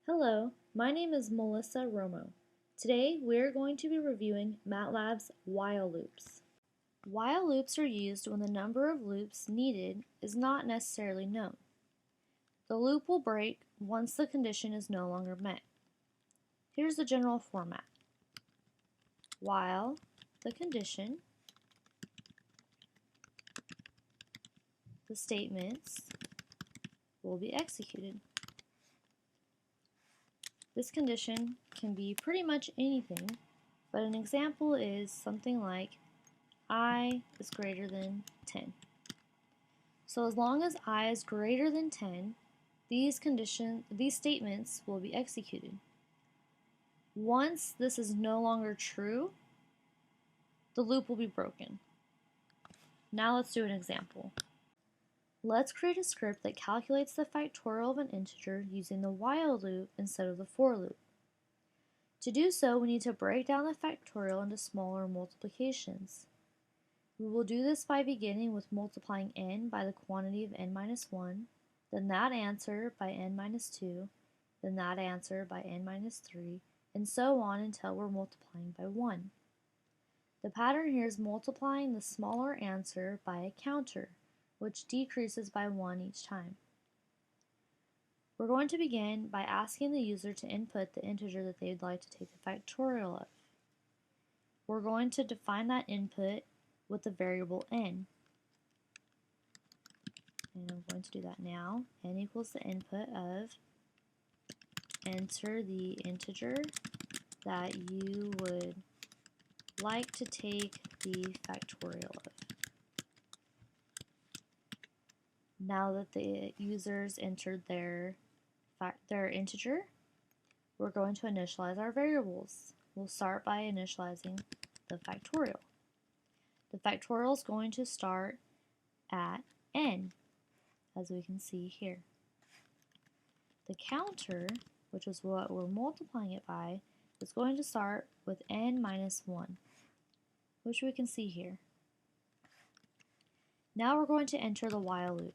Hello, my name is Melissa Romo. Today we are going to be reviewing Matlab's while loops. While loops are used when the number of loops needed is not necessarily known. The loop will break once the condition is no longer met. Here's the general format. While the condition, the statements will be executed. This condition can be pretty much anything, but an example is something like I is greater than 10. So as long as I is greater than 10, these statements will be executed. Once this is no longer true, the loop will be broken. Now let's do an example. Let's create a script that calculates the factorial of an integer using the while loop instead of the for loop. To do so, we need to break down the factorial into smaller multiplications. We will do this by beginning with multiplying n by the quantity of n minus 1, then that answer by n minus 2, then that answer by n minus 3, and so on until we're multiplying by 1. The pattern here is multiplying the smaller answer by a counter, which decreases by 1 each time. We're going to begin by asking the user to input the integer that they'd like to take the factorial of. We're going to define that input with the variable n. And I'm going to do that now. N equals the input of enter the integer that you would like to take the factorial of. Now that the users entered their integer, we're going to initialize our variables. We'll start by initializing the factorial. The factorial is going to start at n, as we can see here. The counter, which is what we're multiplying it by, is going to start with n minus 1, which we can see here. Now we're going to enter the while loop.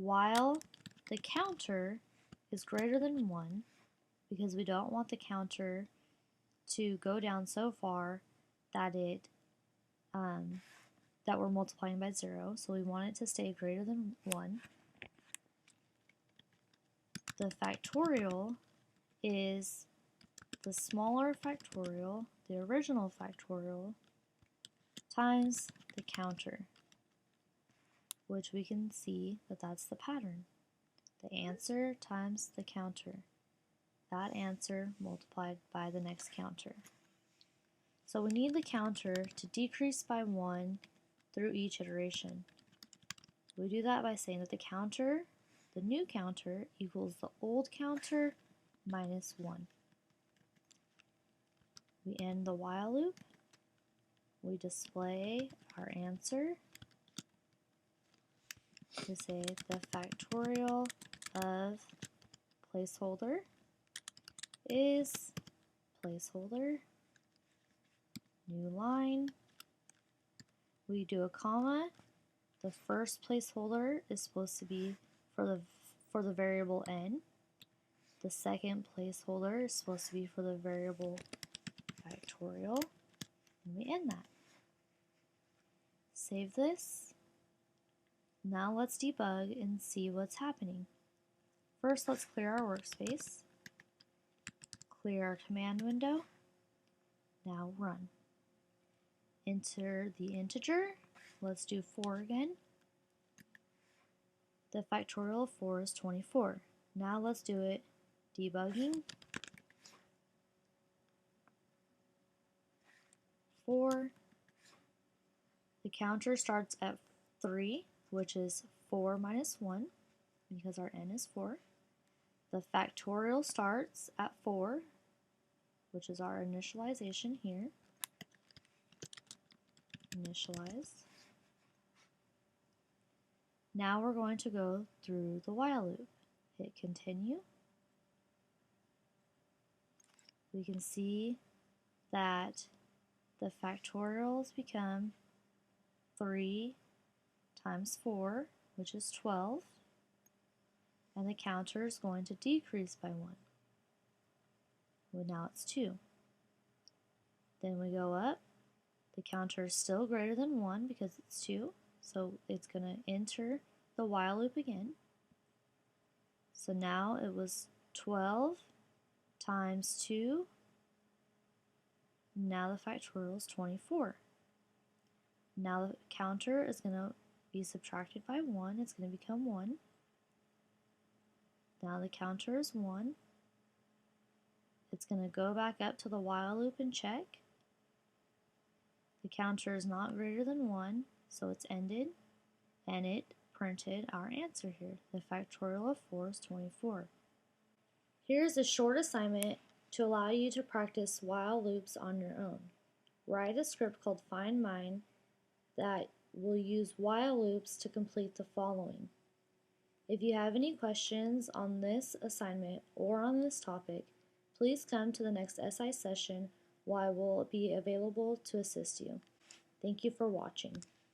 While the counter is greater than 1, because we don't want the counter to go down so far that that we're multiplying by 0, so we want it to stay greater than 1. The factorial is the smaller factorial, the original factorial, times the counter, which we can see that that's the pattern. The answer times the counter. That answer multiplied by the next counter. So we need the counter to decrease by 1 through each iteration. We do that by saying that the counter, the new counter, equals the old counter minus 1. We end the while loop. We display our answer. We say the factorial of placeholder is placeholder, new line. We do a comma. The first placeholder is supposed to be for the variable n. The second placeholder is supposed to be for the variable factorial, and we end that. Save this. Now let's debug and see what's happening. First, let's clear our workspace. Clear our command window. Now run. Enter the integer. Let's do 4 again. The factorial of 4 is 24. Now let's do it debugging. 4. The counter starts at 3, which is 4 minus 1, because our n is 4. The factorial starts at 4, which is our initialization here. Initialize. Now we're going to go through the while loop. Hit continue. We can see that the factorials become 3 times 4, which is 12, and the counter is going to decrease by 1. Well, now it's 2. Then we go up. The counter is still greater than 1 because it's 2, so it's going to enter the while loop again. So now it was 12 times 2. Now the factorial is 24. Now the counter is going to be subtracted by 1. It's going to become 1. Now the counter is 1. It's going to go back up to the while loop and check. The counter is not greater than 1, so it's ended, and it printed our answer here. The factorial of 4 is 24. Here's a short assignment to allow you to practice while loops on your own. Write a script called Find Mine that will use while loops to complete the following. If you have any questions on this assignment or on this topic, please come to the next SI session where I will be available to assist you. Thank you for watching.